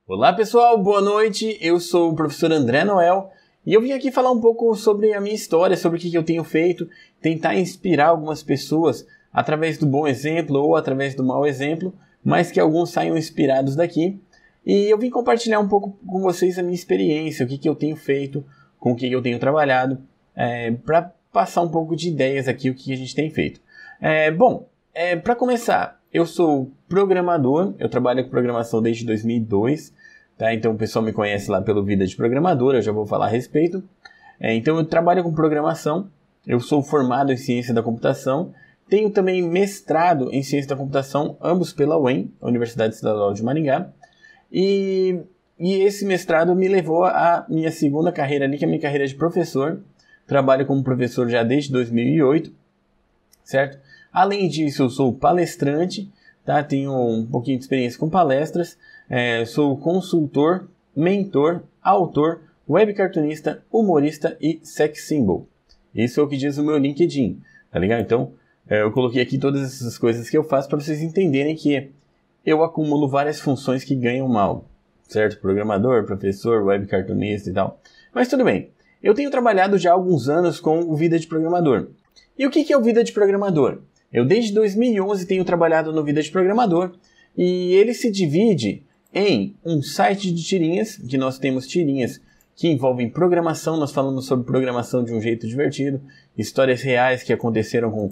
Olá pessoal, boa noite, eu sou o professor André Noel e eu vim aqui falar um pouco sobre a minha história, sobre o que eu tenho feito, tentar inspirar algumas pessoas através do bom exemplo ou através do mau exemplo, mas que alguns saiam inspirados daqui. E eu vim compartilhar um pouco com vocês a minha experiência, o que eu tenho feito, com o que eu tenho trabalhado, para passar um pouco de ideias aqui, o que a gente tem feito. Para começar, eu sou programador, eu trabalho com programação desde 2002, tá? Então o pessoal me conhece lá pelo Vida de Programador, eu já vou falar a respeito. Então eu trabalho com programação, eu sou formado em Ciência da Computação, tenho também mestrado em Ciência da Computação, ambos pela UEM, Universidade Estadual de Maringá, e esse mestrado me levou à minha segunda carreira ali, que é a minha carreira de professor. Trabalho como professor já desde 2008, certo? Além disso, eu sou palestrante, tá? Tenho um pouquinho de experiência com palestras, sou consultor, mentor, autor, web cartunista, humorista e sex symbol. Isso é o que diz o meu LinkedIn, tá ligado? Então, eu coloquei aqui todas essas coisas que eu faço para vocês entenderem que eu acumulo várias funções que ganham mal, certo? Programador, professor, web cartunista e tal. Mas tudo bem. Eu tenho trabalhado já há alguns anos com o Vida de Programador. E o que é o Vida de Programador? Eu desde 2011 tenho trabalhado no Vida de Programador e ele se divide em um site de tirinhas, que nós temos tirinhas que envolvem programação, nós falamos sobre programação de um jeito divertido, histórias reais que aconteceram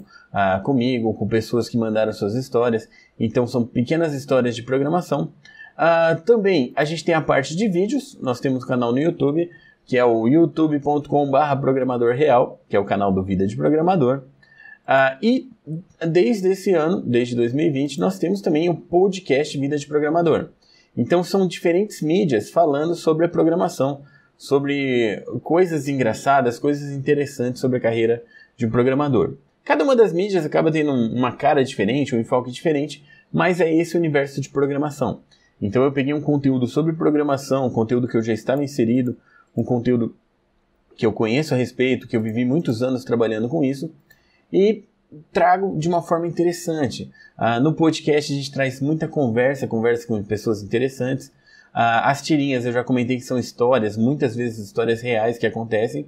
comigo, com pessoas que mandaram suas histórias, então são pequenas histórias de programação. Também a gente tem a parte de vídeos, nós temos um canal no YouTube, que é o youtube.com/programadorreal, que é o canal do Vida de Programador. E desde esse ano, desde 2020, nós temos também o podcast Vida de Programador. Então são diferentes mídias falando sobre a programação, sobre coisas engraçadas, coisas interessantes sobre a carreira de um programador. Cada uma das mídias acaba tendo uma cara diferente, um enfoque diferente, mas é esse o universo de programação. Então eu peguei um conteúdo sobre programação, um conteúdo que eu já estava inserido, um conteúdo que eu conheço a respeito, que eu vivi muitos anos trabalhando com isso, e trago de uma forma interessante. No podcast a gente traz muita conversa com pessoas interessantes. As tirinhas eu já comentei que são histórias, muitas vezes histórias reais que acontecem.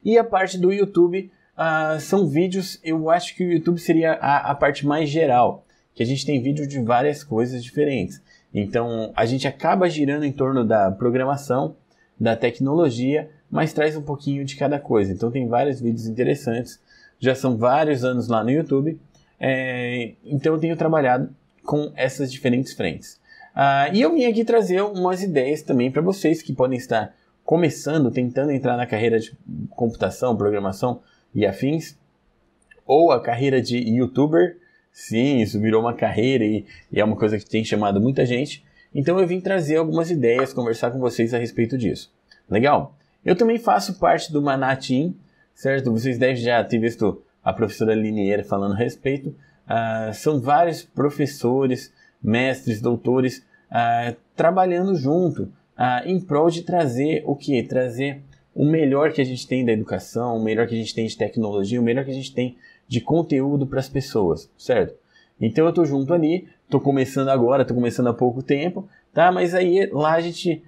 E a parte do YouTube são vídeos, eu acho que o YouTube seria a parte mais geral, que a gente tem vídeo de várias coisas diferentes. Então a gente acaba girando em torno da programação, da tecnologia, mas traz um pouquinho de cada coisa. Então tem vários vídeos interessantes. Já são vários anos lá no YouTube, então eu tenho trabalhado com essas diferentes frentes. E eu vim aqui trazer umas ideias também para vocês que podem estar começando, tentando entrar na carreira de computação, programação e afins, ou a carreira de YouTuber. Sim, isso virou uma carreira e é uma coisa que tem chamado muita gente. Então eu vim trazer algumas ideias, conversar com vocês a respeito disso. Legal? Eu também faço parte do Maná Team, certo? Vocês devem já ter visto a professora Lineira falando a respeito. São vários professores, mestres, doutores trabalhando junto em prol de trazer o quê? Trazer o melhor que a gente tem da educação, o melhor que a gente tem de tecnologia, o melhor que a gente tem de conteúdo para as pessoas, certo? Então eu estou junto ali, estou começando agora, estou começando há pouco tempo, tá? Mas aí lá a gente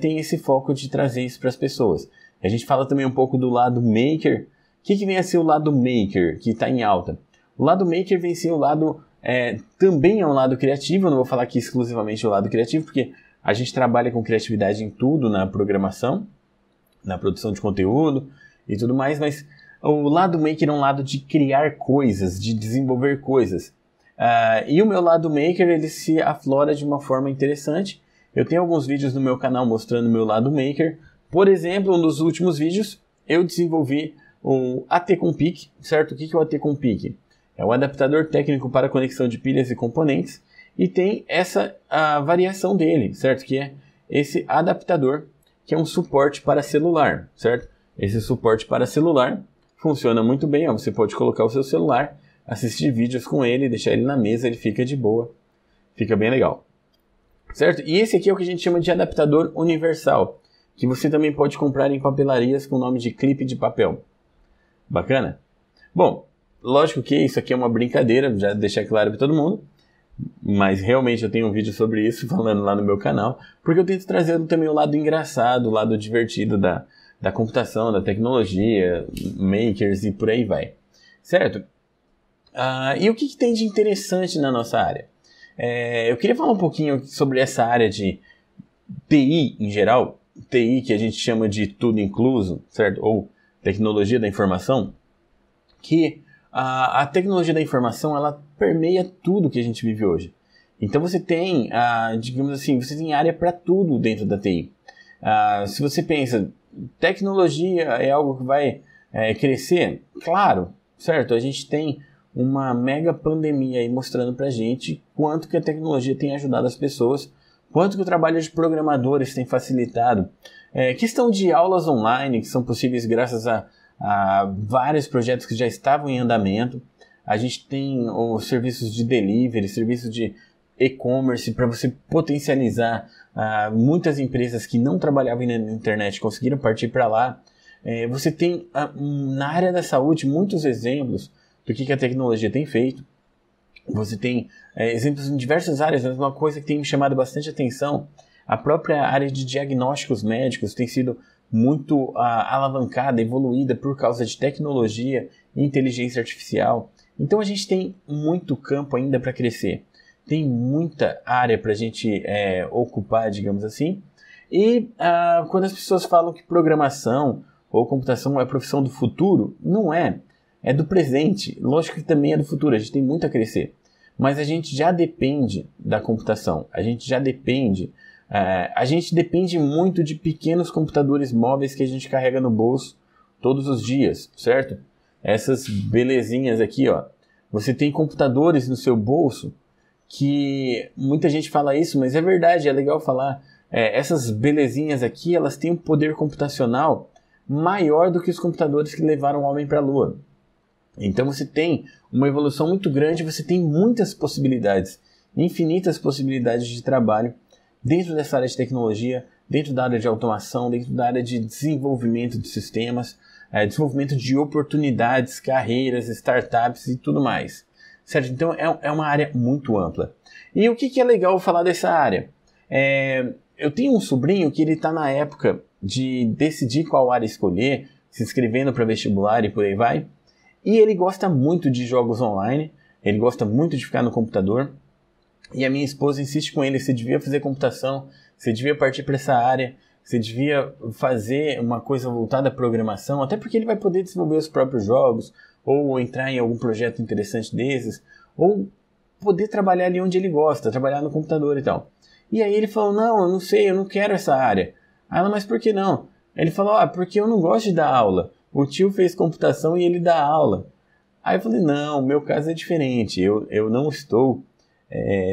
tem esse foco de trazer isso para as pessoas. A gente fala também um pouco do lado maker. O que vem a ser o lado maker, que está em alta? O lado maker vem a ser o lado... também é um lado criativo, eu não vou falar aqui exclusivamente o lado criativo, porque a gente trabalha com criatividade em tudo, na programação, na produção de conteúdo e tudo mais, mas o lado maker é um lado de criar coisas, de desenvolver coisas. E o meu lado maker, ele se aflora de uma forma interessante. Eu tenho alguns vídeos no meu canal mostrando o meu lado maker. Por exemplo, um dos últimos vídeos, eu desenvolvi o AT-Compic, certo? O que é o AT-Compic? É o adaptador técnico para conexão de pilhas e componentes, e tem essa variação dele, certo? Que é esse adaptador, que é um suporte para celular, certo? Esse suporte para celular funciona muito bem, você pode colocar o seu celular, assistir vídeos com ele, deixar ele na mesa, ele fica de boa, fica bem legal, certo? E esse aqui é o que a gente chama de adaptador universal, que você também pode comprar em papelarias com o nome de clipe de papel. Bacana? Bom, lógico que isso aqui é uma brincadeira, já deixar claro para todo mundo. mas realmente eu tenho um vídeo sobre isso falando lá no meu canal, porque eu tento trazer também o lado engraçado, o lado divertido da computação, da tecnologia, makers e por aí vai, certo? E o que tem de interessante na nossa área? Eu queria falar um pouquinho sobre essa área de TI em geral, TI que a gente chama de tudo incluso, certo? Ou tecnologia da informação, que a tecnologia da informação, ela permeia tudo que a gente vive hoje. Então você tem, digamos assim, você tem área para tudo dentro da TI. Se você pensa, tecnologia é algo que vai crescer, claro, certo? A gente tem uma mega pandemia aí mostrando pra gente quanto que a tecnologia tem ajudado as pessoas, quanto que o trabalho de programadores tem facilitado. Questão de aulas online, que são possíveis graças a vários projetos que já estavam em andamento. A gente tem os serviços de delivery, serviços de e-commerce para você potencializar. Muitas empresas que não trabalhavam na internet conseguiram partir para lá. Você tem na área da saúde muitos exemplos do que a tecnologia tem feito. Você tem exemplos em diversas áreas, mas uma coisa que tem me chamado bastante atenção, a própria área de diagnósticos médicos tem sido muito alavancada, evoluída por causa de tecnologia e inteligência artificial. Então a gente tem muito campo ainda para crescer. Tem muita área para a gente ocupar, digamos assim. E quando as pessoas falam que programação ou computação é a profissão do futuro, não é. É do presente. Lógico que também é do futuro. A gente tem muito a crescer. Mas a gente já depende da computação. A gente já depende. A gente depende muito de pequenos computadores móveis que a gente carrega no bolso todos os dias, certo? Essas belezinhas aqui, ó. Você tem computadores no seu bolso que muita gente fala isso, mas é verdade, é legal falar. Essas belezinhas aqui, elas têm um poder computacional maior do que os computadores que levaram o homem para a Lua. Então você tem uma evolução muito grande, você tem muitas possibilidades, infinitas possibilidades de trabalho dentro dessa área de tecnologia, dentro da área de automação, dentro da área de desenvolvimento de sistemas, desenvolvimento de oportunidades, carreiras, startups e tudo mais. Certo? Então é uma área muito ampla. E o que é legal falar dessa área? Eu tenho um sobrinho que ele está na época de decidir qual área escolher, se inscrevendo para vestibular e por aí vai. E ele gosta muito de jogos online, ele gosta muito de ficar no computador. E a minha esposa insiste com ele, você devia fazer computação, você devia partir para essa área, você devia fazer uma coisa voltada à programação, até porque ele vai poder desenvolver os próprios jogos, ou entrar em algum projeto interessante desses, ou poder trabalhar ali onde ele gosta, trabalhar no computador e tal. E aí ele falou, não, eu não sei, eu não quero essa área. Aí ela, mas por que não? Ele falou, porque eu não gosto de dar aula. O tio fez computação e ele dá aula. Aí eu falei, não, o meu caso é diferente, eu não estou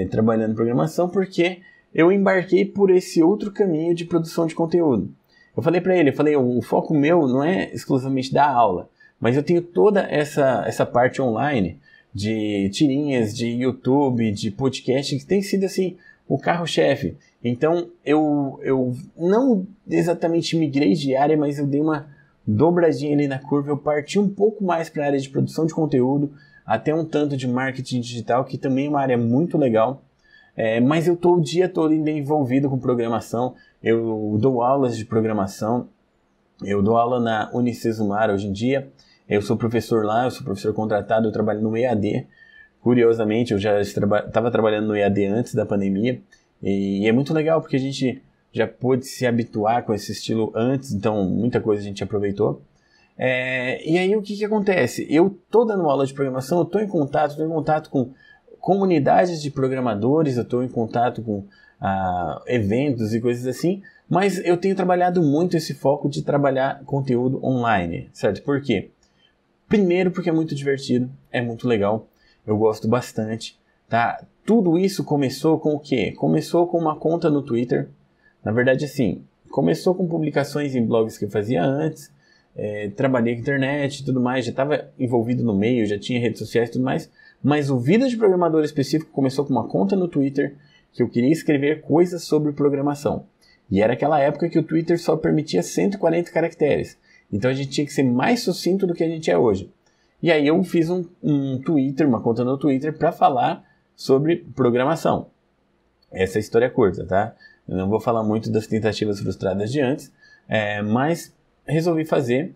trabalhando em programação porque eu embarquei por esse outro caminho de produção de conteúdo. Eu falei para ele, o foco meu não é exclusivamente dar aula, mas eu tenho toda essa parte online de tirinhas, de YouTube, de podcast, que tem sido assim o carro-chefe. Então eu não exatamente migrei de área, mas eu dei uma dobradinha ali na curva, eu parti um pouco mais para a área de produção de conteúdo, até um tanto de marketing digital, que também é uma área muito legal. Mas eu estou o dia todo ainda envolvido com programação, eu dou aulas de programação, eu dou aula na Unicesumar hoje em dia, eu sou professor lá, eu sou professor contratado, eu trabalho no EAD. Curiosamente, eu já estava trabalhando no EAD antes da pandemia, e é muito legal porque a gente já pôde se habituar com esse estilo antes, então muita coisa a gente aproveitou. E aí o que acontece? Eu estou dando aula de programação, eu estou em contato com comunidades de programadores, eu estou em contato com eventos e coisas assim, mas eu tenho trabalhado muito esse foco de trabalhar conteúdo online, certo? Por quê? Primeiro porque é muito divertido, é muito legal, eu gosto bastante, tá? Tudo isso começou com o quê? Começou com uma conta no Twitter. Na verdade, assim, começou com publicações em blogs que eu fazia antes, trabalhei com internet e tudo mais, já estava envolvido no meio, já tinha redes sociais e tudo mais, mas o Vida de Programador específico começou com uma conta no Twitter que eu queria escrever coisas sobre programação. E era aquela época que o Twitter só permitia 140 caracteres, então a gente tinha que ser mais sucinto do que a gente é hoje. E aí eu fiz um Twitter, uma conta no Twitter, para falar sobre programação. Essa é a história curta, tá? Eu não vou falar muito das tentativas frustradas de antes, mas resolvi fazer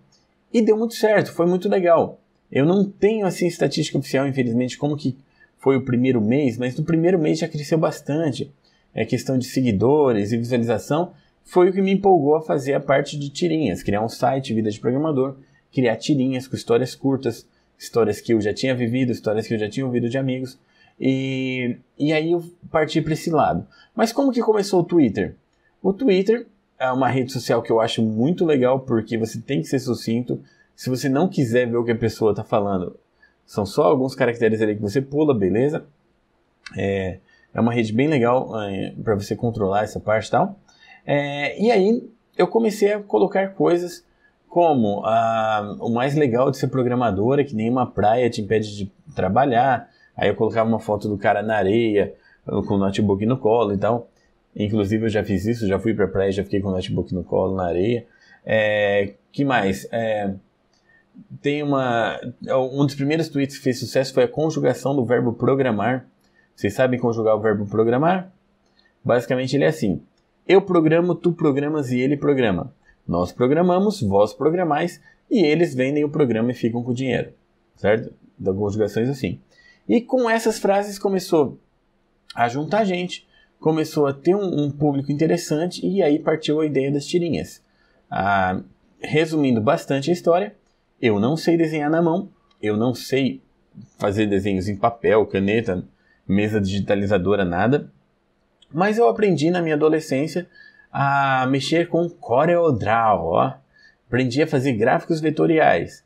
e deu muito certo, foi muito legal. Eu não tenho assim estatística oficial, infelizmente, como que foi o primeiro mês, mas no primeiro mês já cresceu bastante. Questão de seguidores e visualização foi o que me empolgou a fazer a parte de tirinhas, criar um site Vida de Programador, criar tirinhas com histórias curtas, histórias que eu já tinha vivido, histórias que eu já tinha ouvido de amigos, e aí eu parti para esse lado. Mas como que começou o Twitter? O Twitter é uma rede social que eu acho muito legal, porque você tem que ser sucinto. Se você não quiser ver o que a pessoa está falando, são só alguns caracteres ali que você pula, beleza? É uma rede bem legal para você controlar essa parte e tal. E aí eu comecei a colocar coisas como o mais legal de ser programador é que nenhuma praia te impede de trabalhar. Aí eu colocava uma foto do cara na areia, com o notebook no colo e tal. Inclusive eu já fiz isso, já fui pra praia, já fiquei com o notebook no colo na areia. Que mais? Tem um dos primeiros tweets que fez sucesso foi a conjugação do verbo programar. Vocês sabem conjugar o verbo programar? Basicamente ele é assim: eu programo, tu programas e ele programa. Nós programamos, vós programais e eles vendem o programa e ficam com o dinheiro. Certo? Então conjugações assim. E com essas frases começou a juntar gente, começou a ter um público interessante e aí partiu a ideia das tirinhas. Resumindo bastante a história, eu não sei desenhar na mão, eu não sei fazer desenhos em papel, caneta, mesa digitalizadora, nada, mas eu aprendi na minha adolescência a mexer com CorelDRAW, aprendi a fazer gráficos vetoriais.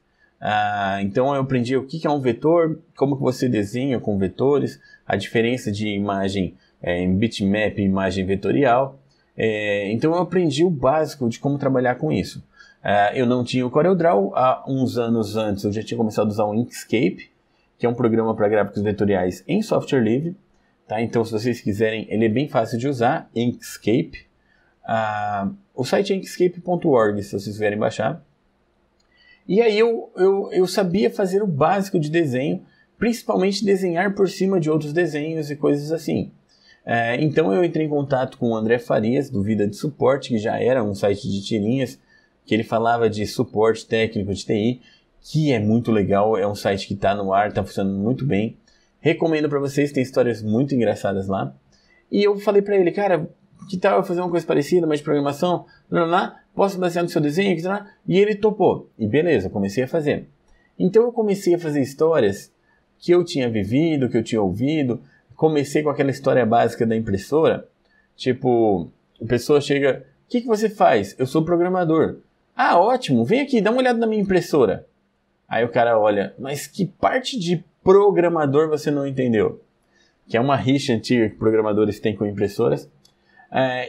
Então eu aprendi o que é um vetor, como que você desenha com vetores, a diferença de imagem em bitmap e imagem vetorial. Então eu aprendi o básico de como trabalhar com isso. Eu não tinha o CorelDRAW, há uns anos antes eu já tinha começado a usar o Inkscape, que é um programa para gráficos vetoriais em software livre. Tá? Então se vocês quiserem, ele é bem fácil de usar, Inkscape. O site é inkscape.org, se vocês quiserem baixar. E aí eu sabia fazer o básico de desenho, principalmente desenhar por cima de outros desenhos e coisas assim. Então eu entrei em contato com o André Farias, do Vida de Suporte, que já era um site de tirinhas, que ele falava de suporte técnico de TI, que é muito legal, é um site que está no ar, está funcionando muito bem. Recomendo para vocês, tem histórias muito engraçadas lá. E eu falei para ele, cara, que tal eu fazer uma coisa parecida, mas de programação? Posso basear no seu desenho? E ele topou. E beleza, comecei a fazer. Então eu comecei a fazer histórias que eu tinha vivido, que eu tinha ouvido. Comecei com aquela história básica da impressora. Tipo, a pessoa chega, o que você faz? Eu sou programador. Ótimo, vem aqui, dá uma olhada na minha impressora. Aí o cara olha, mas que parte de programador você não entendeu? Que é uma rixa antiga que programadores têm com impressoras.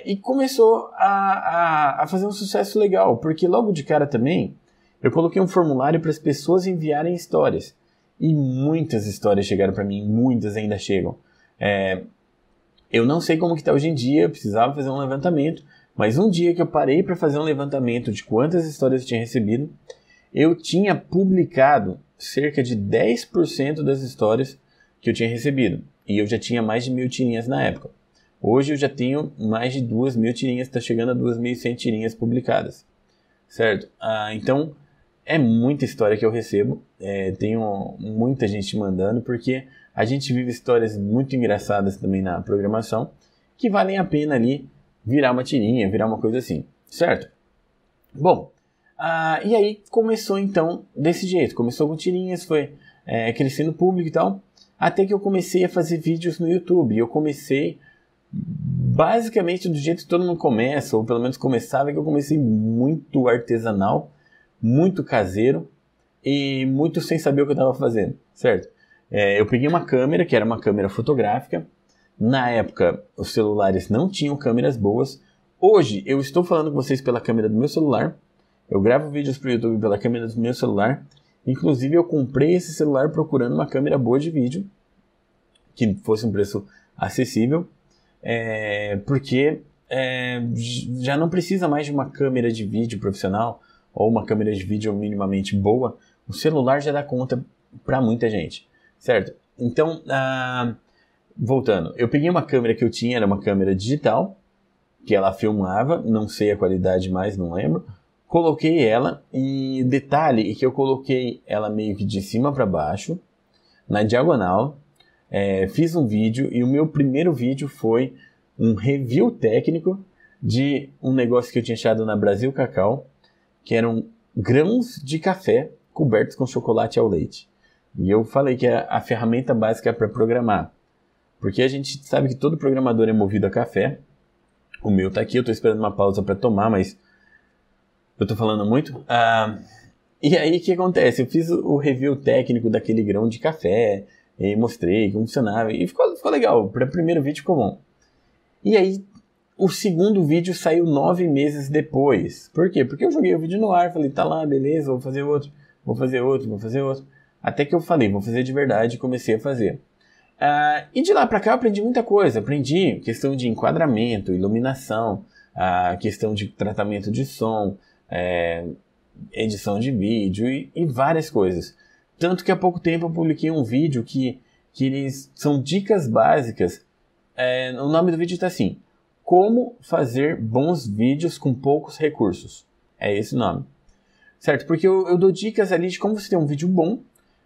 E começou a fazer um sucesso legal, porque logo de cara também eu coloquei um formulário para as pessoas enviarem histórias. E muitas histórias chegaram para mim, muitas ainda chegam. Eu não sei como que está hoje em dia, eu precisava fazer um levantamento, mas um dia que eu parei para fazer um levantamento de quantas histórias eu tinha recebido, eu tinha publicado cerca de 10% das histórias que eu tinha recebido. E eu já tinha mais de 1000 tirinhas na época. Hoje eu já tenho mais de 2000 tirinhas, está chegando a 2100 tirinhas publicadas, certo? Então, é muita história que eu recebo, tenho muita gente mandando, porque a gente vive histórias muito engraçadas também na programação, que valem a pena ali virar uma tirinha, virar uma coisa assim, certo? Bom, e aí começou então desse jeito, começou com tirinhas, foi crescendo o público e tal, até que eu comecei a fazer vídeos no YouTube, eu comecei basicamente do jeito que todo mundo começa, ou pelo menos começava, que eu comecei muito artesanal, muito caseiro e muito sem saber o que eu estava fazendo, certo? Eu peguei uma câmera, que era uma câmera fotográfica. Na época, os celulares não tinham câmeras boas. Hoje, eu estou falando com vocês pela câmera do meu celular. Eu gravo vídeos para o YouTube pela câmera do meu celular. Inclusive, eu comprei esse celular procurando uma câmera boa de vídeo, que fosse um preço acessível. Porque já não precisa mais de uma câmera de vídeo profissional ou uma câmera de vídeo minimamente boa. O celular já dá conta para muita gente, certo? Então, voltando, eu peguei uma câmera que eu tinha, era uma câmera digital, que ela filmava, não sei a qualidade mais, não lembro. Coloquei ela e detalhe é que eu coloquei ela meio que de cima para baixo, na diagonal, fiz um vídeo e o meu primeiro vídeo foi um review técnico de um negócio que eu tinha achado na Brasil Cacau, que eram grãos de café cobertos com chocolate ao leite. E eu falei que é a ferramenta básica para programar, porque a gente sabe que todo programador é movido a café. O meu tá aqui, eu tô esperando uma pausa para tomar, mas eu tô falando muito. E aí o que acontece? Eu fiz o review técnico daquele grão de café, e mostrei como funcionava, e ficou legal. Para o primeiro vídeo ficou bom. E aí o segundo vídeo saiu 9 meses depois. Por quê? Porque eu joguei o vídeo no ar, falei, tá lá, beleza, vou fazer outro. Até que eu falei, vou fazer de verdade, e comecei a fazer. E de lá pra cá eu aprendi muita coisa. Aprendi questão de enquadramento, iluminação, questão de tratamento de som, edição de vídeo e várias coisas. Tanto que há pouco tempo eu publiquei um vídeo que eles são dicas básicas. O nome do vídeo está assim: Como fazer bons vídeos com poucos recursos. É esse o nome. Certo? Porque eu dou dicas ali de como você ter um vídeo bom,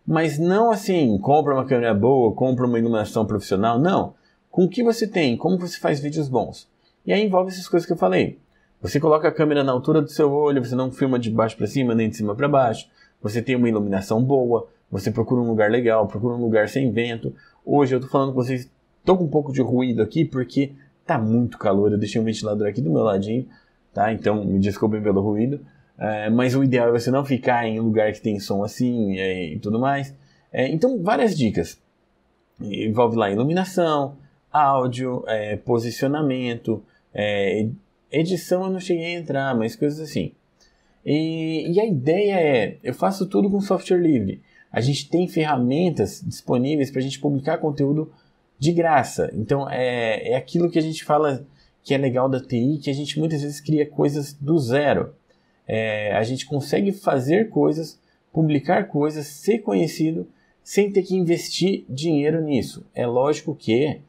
mas não assim, compra uma câmera boa, compra uma iluminação profissional, não. Com o que você tem, como você faz vídeos bons. E aí envolve essas coisas que eu falei. Você coloca a câmera na altura do seu olho, você não filma de baixo para cima, nem de cima para baixo. Você tem uma iluminação boa, você procura um lugar legal, procura um lugar sem vento. Hoje eu tô falando com vocês, tô com um pouco de ruído aqui porque tá muito calor, eu deixei um ventilador aqui do meu ladinho, tá? Então me desculpem pelo ruído. Mas o ideal é você não ficar em um lugar que tem som assim e tudo mais. Então, várias dicas. Envolve lá iluminação, áudio, posicionamento, edição eu não cheguei a entrar, mas coisas assim. E a ideia eu faço tudo com software livre. A gente tem ferramentas disponíveis para a gente publicar conteúdo de graça. Então, é aquilo que a gente fala que é legal da TI, que a gente muitas vezes cria coisas do zero. A gente consegue fazer coisas, publicar coisas, ser conhecido, sem ter que investir dinheiro nisso. É lógico que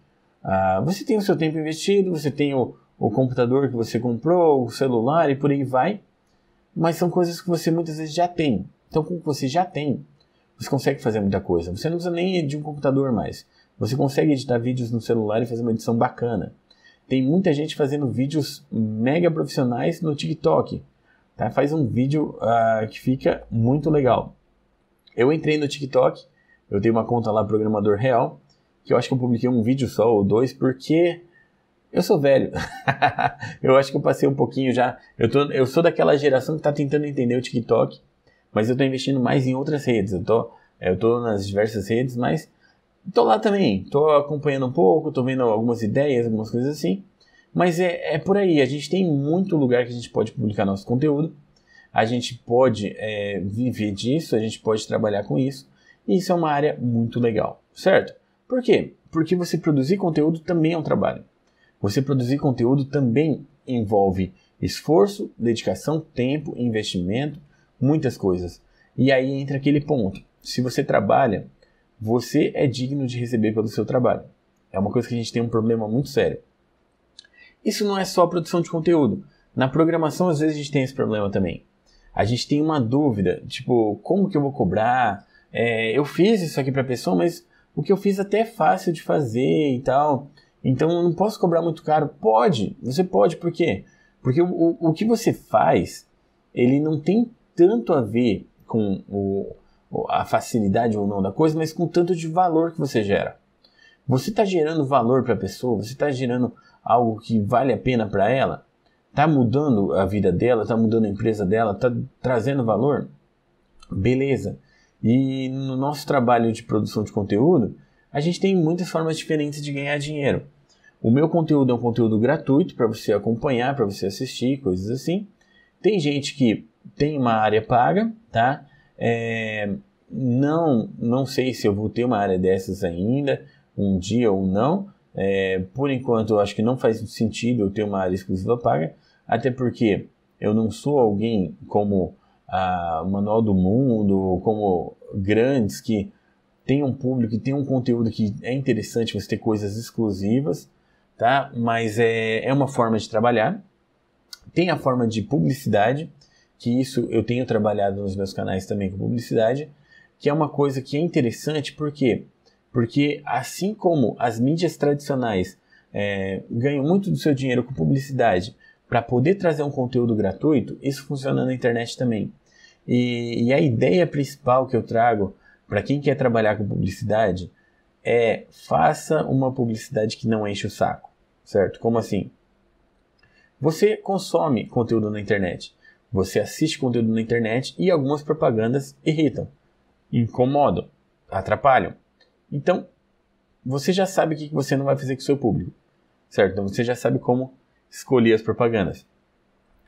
você tem o seu tempo investido, você tem o computador que você comprou, o celular e por aí vai, mas são coisas que você muitas vezes já tem. Então, com o que você já tem, você consegue fazer muita coisa. Você não precisa nem de um computador mais. Você consegue editar vídeos no celular e fazer uma edição bacana. Tem muita gente fazendo vídeos mega profissionais no TikTok. Tá? Faz um vídeo que fica muito legal. Eu entrei no TikTok, eu tenho uma conta lá, Programador Real, que eu acho que eu publiquei um vídeo só ou dois, porque eu sou velho. Eu acho que eu passei um pouquinho já. Eu sou daquela geração que está tentando entender o TikTok, mas eu estou investindo mais em outras redes. Eu tô nas diversas redes, mas estou lá também. Estou acompanhando um pouco, estou vendo algumas ideias, algumas coisas assim. Mas é por aí, a gente tem muito lugar que a gente pode publicar nosso conteúdo, a gente pode viver disso, a gente pode trabalhar com isso, e isso é uma área muito legal, certo? Por quê? Porque você produzir conteúdo também é um trabalho. Você produzir conteúdo também envolve esforço, dedicação, tempo, investimento, muitas coisas. E aí entra aquele ponto, se você trabalha, você é digno de receber pelo seu trabalho. É uma coisa que a gente tem um problema muito sério. Isso não é só a produção de conteúdo. Na programação, às vezes, a gente tem esse problema também. A gente tem uma dúvida, tipo, como que eu vou cobrar? Eu fiz isso aqui para a pessoa, mas o que eu fiz até é fácil de fazer e tal. Então, eu não posso cobrar muito caro. Pode, você pode, por quê? Porque o que você faz, ele não tem tanto a ver com a facilidade ou não da coisa, mas com o tanto de valor que você gera. Você está gerando valor para a pessoa, você está gerando algo que vale a pena para ela, está mudando a vida dela, está mudando a empresa dela, está trazendo valor, beleza. E no nosso trabalho de produção de conteúdo, a gente tem muitas formas diferentes de ganhar dinheiro. O meu conteúdo é um conteúdo gratuito para você acompanhar, para você assistir, coisas assim. Tem gente que tem uma área paga, tá? Não sei se eu vou ter uma área dessas ainda, um dia ou não. Por enquanto eu acho que não faz sentido eu ter uma área exclusiva paga, até porque eu não sou alguém como a Manual do Mundo, como grandes que tem um público e tem um conteúdo que é interessante você ter coisas exclusivas, tá? Mas é uma forma de trabalhar. Tem a forma de publicidade, que isso eu tenho trabalhado nos meus canais também com publicidade, que é uma coisa que é interessante, por quê? Porque assim como as mídias tradicionais ganham muito do seu dinheiro com publicidade para poder trazer um conteúdo gratuito, isso funciona na internet também. E a ideia principal que eu trago para quem quer trabalhar com publicidade é: faça uma publicidade que não enche o saco, certo? Como assim? Você consome conteúdo na internet, você assiste conteúdo na internet e algumas propagandas irritam, incomodam, atrapalham. Então, você já sabe o que você não vai fazer com o seu público, certo? Então, você já sabe como escolher as propagandas.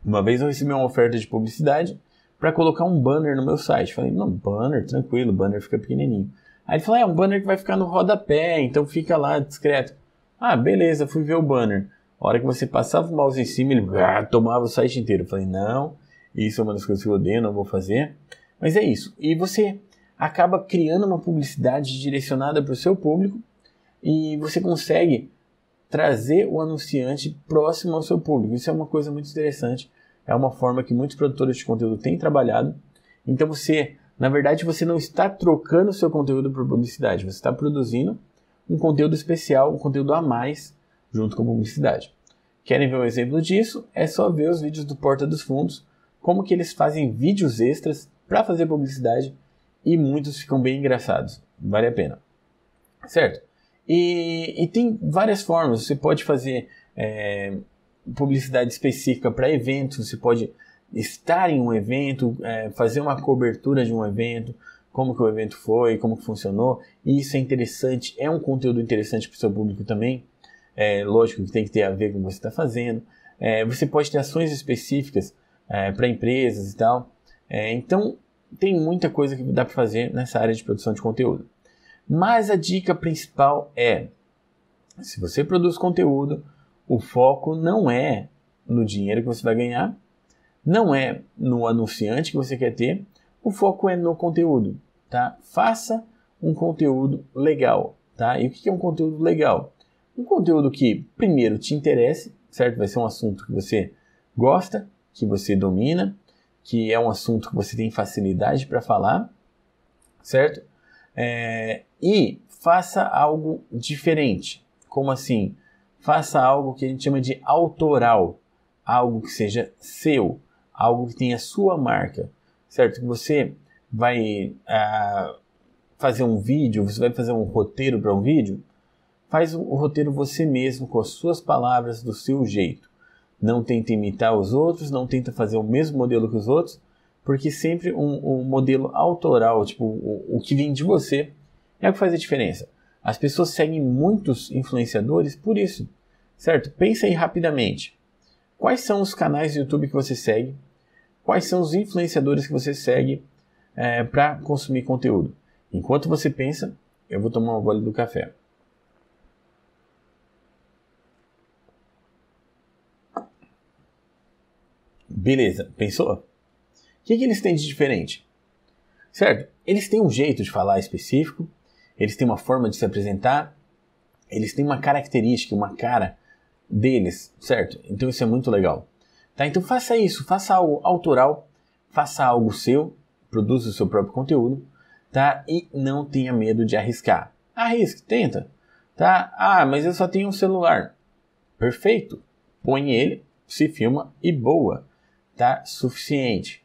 Uma vez eu recebi uma oferta de publicidade para colocar um banner no meu site. Falei, não, banner, tranquilo, o banner fica pequenininho. Aí ele falou, um banner que vai ficar no rodapé, então fica lá discreto. Ah, beleza, fui ver o banner. A hora que você passava o mouse em cima, ele tomava o site inteiro. Eu falei, não, isso é uma das coisas que eu odeio, não vou fazer. Mas é isso. E você acaba criando uma publicidade direcionada para o seu público e você consegue trazer o anunciante próximo ao seu público. Isso é uma coisa muito interessante. É uma forma que muitos produtores de conteúdo têm trabalhado. Então na verdade, você não está trocando o seu conteúdo por publicidade. Você está produzindo um conteúdo especial, um conteúdo a mais, junto com a publicidade. Querem ver um exemplo disso? É só ver os vídeos do Porta dos Fundos, como que eles fazem vídeos extras para fazer publicidade e muitos ficam bem engraçados. Vale a pena. Certo? E tem várias formas. Você pode fazer publicidade específica para eventos, você pode estar em um evento, fazer uma cobertura de um evento, como que o evento foi, como que funcionou, e isso é interessante, é um conteúdo interessante para o seu público também. Lógico que tem que ter a ver com o que você está fazendo. Você pode ter ações específicas para empresas e tal. Então, tem muita coisa que dá para fazer nessa área de produção de conteúdo. Mas a dica principal é: se você produz conteúdo, o foco não é no dinheiro que você vai ganhar, não é no anunciante que você quer ter, o foco é no conteúdo, tá? Faça um conteúdo legal, tá? E o que é um conteúdo legal? Um conteúdo que, primeiro, te interesse, certo? Vai ser um assunto que você gosta, que você domina, que é um assunto que você tem facilidade para falar, certo? E faça algo diferente. Como assim? Faça algo que a gente chama de autoral, algo que seja seu, algo que tenha sua marca, certo? Que você vai fazer um vídeo, você vai fazer um roteiro para um vídeo, faz o roteiro você mesmo, com as suas palavras, do seu jeito. Não tenta imitar os outros, não tenta fazer o mesmo modelo que os outros, porque sempre um modelo autoral, tipo, o que vem de você, é o que faz a diferença. As pessoas seguem muitos influenciadores por isso, certo? Pensa aí rapidamente. Quais são os canais do YouTube que você segue? Quais são os influenciadores que você segue para consumir conteúdo? Enquanto você pensa, eu vou tomar um gole do café. Beleza, pensou? O que eles têm de diferente? Certo? Eles têm um jeito de falar específico, eles têm uma forma de se apresentar, eles têm uma característica, uma cara deles, certo? Então isso é muito legal. Tá? Então faça isso, faça algo autoral, faça algo seu, produza o seu próprio conteúdo, tá? E não tenha medo de arriscar. Arrisque, tenta. Tá? Ah, mas eu só tenho um celular. Perfeito. Põe ele, se filma e boa. Tá? Suficiente.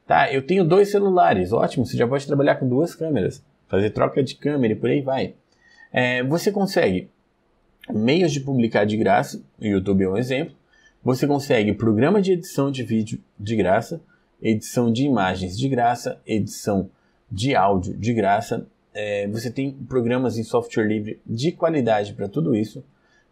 Tá? Eu tenho 2 celulares. Ótimo, você já pode trabalhar com 2 câmeras. Fazer troca de câmera e por aí vai. Você consegue meios de publicar de graça. O YouTube é um exemplo. Você consegue programa de edição de vídeo de graça, edição de imagens de graça, edição de áudio de graça. Você tem programas em software livre de qualidade para tudo isso.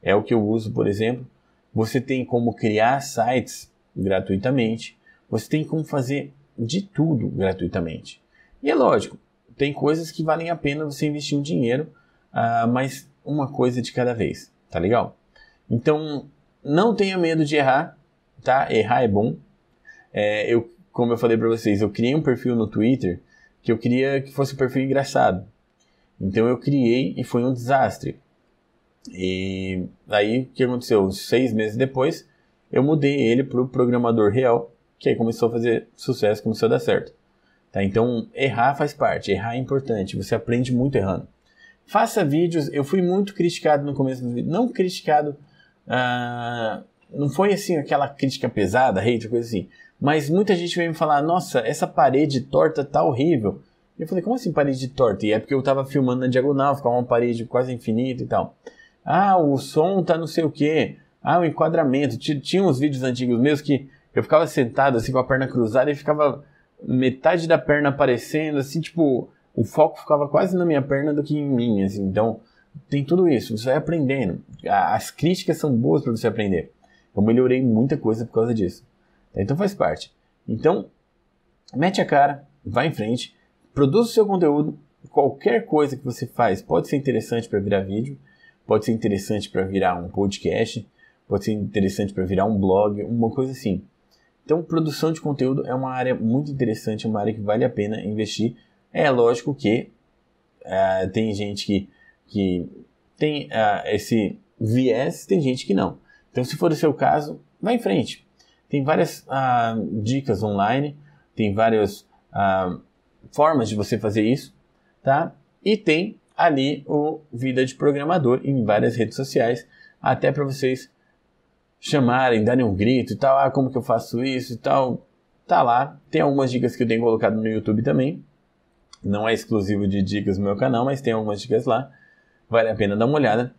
É o que eu uso, por exemplo. Você tem como criar sites gratuitamente. Você tem como fazer de tudo gratuitamente. E é lógico, tem coisas que valem a pena você investir um dinheiro, mas uma coisa de cada vez, tá legal? Então, não tenha medo de errar, tá? Errar é bom. Como eu falei para vocês, eu criei um perfil no Twitter que eu queria que fosse um perfil engraçado. Então eu criei e foi um desastre. E aí o que aconteceu? 6 meses depois eu mudei ele para o programador real, que aí começou a fazer sucesso, começou a dar certo. Tá? Então errar faz parte, errar é importante, você aprende muito errando. Faça vídeos, eu fui muito criticado no começo do vídeo, não criticado, não foi assim aquela crítica pesada, hate, coisa assim, mas muita gente veio me falar, nossa, essa parede torta tá horrível. E eu falei, como assim parede torta? E é porque eu tava filmando na diagonal, ficava uma parede quase infinita e tal. Ah, o som tá não sei o que, o enquadramento, tinha uns vídeos antigos meus que eu ficava sentado assim com a perna cruzada e ficava metade da perna aparecendo, assim, tipo, o foco ficava quase na minha perna do que em mim, assim. Então, tem tudo isso, você vai aprendendo. As críticas são boas para você aprender. Eu melhorei muita coisa por causa disso. Então faz parte. Então, mete a cara, vai em frente, produz o seu conteúdo. Qualquer coisa que você faz pode ser interessante para virar vídeo, pode ser interessante para virar um podcast, pode ser interessante para virar um blog, uma coisa assim. Então, produção de conteúdo é uma área muito interessante, é uma área que vale a pena investir. É lógico que tem gente que tem esse viés, tem gente que não. Então, se for o seu caso, vá em frente. Tem várias dicas online, tem várias formas de você fazer isso, tá? E tem ali o Vida de Programador em várias redes sociais, até para vocês chamarem, darem um grito e tal, como que eu faço isso e tal, tá lá. Tem algumas dicas que eu tenho colocado no YouTube também, não é exclusivo de dicas no meu canal, mas tem algumas dicas lá, vale a pena dar uma olhada.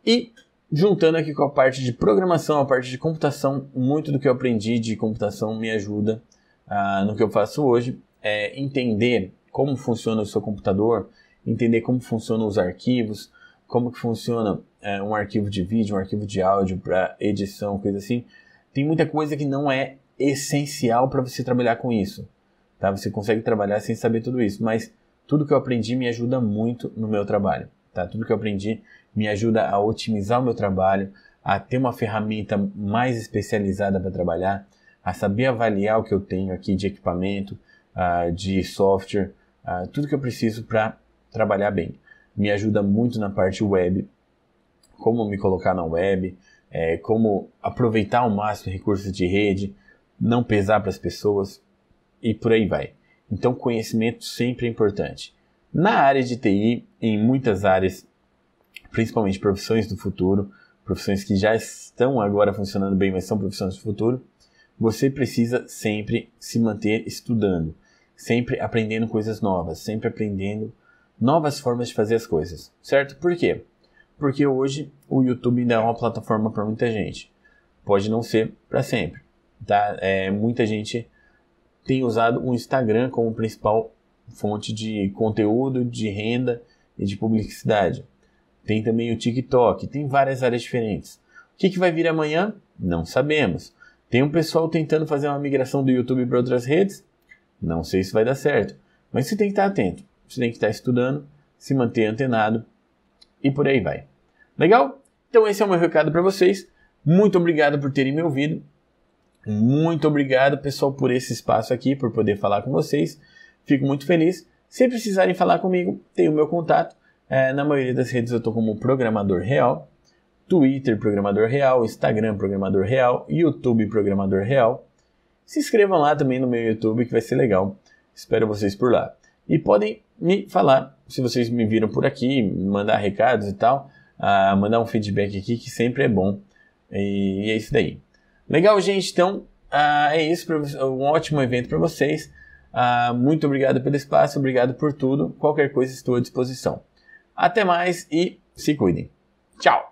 E juntando aqui com a parte de programação, a parte de computação, muito do que eu aprendi de computação me ajuda no que eu faço hoje, é entender como funciona o seu computador, entender como funcionam os arquivos, como que funciona um arquivo de vídeo, um arquivo de áudio para edição, coisa assim. Tem muita coisa que não é essencial para você trabalhar com isso. Tá? Você consegue trabalhar sem saber tudo isso, mas tudo que eu aprendi me ajuda muito no meu trabalho. Tá? Tudo que eu aprendi me ajuda a otimizar o meu trabalho, a ter uma ferramenta mais especializada para trabalhar, a saber avaliar o que eu tenho aqui de equipamento, de software, tudo que eu preciso para trabalhar bem. Me ajuda muito na parte web, como me colocar na web, como aproveitar ao máximo recursos de rede, não pesar para as pessoas e por aí vai. Então, conhecimento sempre é importante. Na área de TI, em muitas áreas, principalmente profissões do futuro, profissões que já estão agora funcionando bem, mas são profissões do futuro, você precisa sempre se manter estudando, sempre aprendendo coisas novas, sempre aprendendo novas formas de fazer as coisas, certo? Por quê? Porque hoje o YouTube ainda é uma plataforma para muita gente. Pode não ser para sempre, tá? Muita gente tem usado o Instagram como principal fonte de conteúdo, de renda e de publicidade. Tem também o TikTok, tem várias áreas diferentes. O que vai vir amanhã? Não sabemos. Tem um pessoal tentando fazer uma migração do YouTube para outras redes? Não sei se vai dar certo, mas você tem que estar atento. Você tem que estar estudando, se manter antenado e por aí vai. Legal? Então esse é o meu recado para vocês. Muito obrigado por terem me ouvido. Muito obrigado, pessoal, por esse espaço aqui, por poder falar com vocês. Fico muito feliz. Se precisarem falar comigo, tem o meu contato. Na maioria das redes eu estou como Programador Real. Twitter, Programador Real. Instagram, Programador Real. YouTube, Programador Real. Se inscrevam lá também no meu YouTube, que vai ser legal. Espero vocês por lá. E podem me falar, se vocês me viram por aqui, mandar recados e tal, mandar um feedback aqui, que sempre é bom. E é isso daí. Legal, gente? Então, é isso. Um ótimo evento para vocês. Muito obrigado pelo espaço, obrigado por tudo. Qualquer coisa estou à disposição. Até mais e se cuidem. Tchau!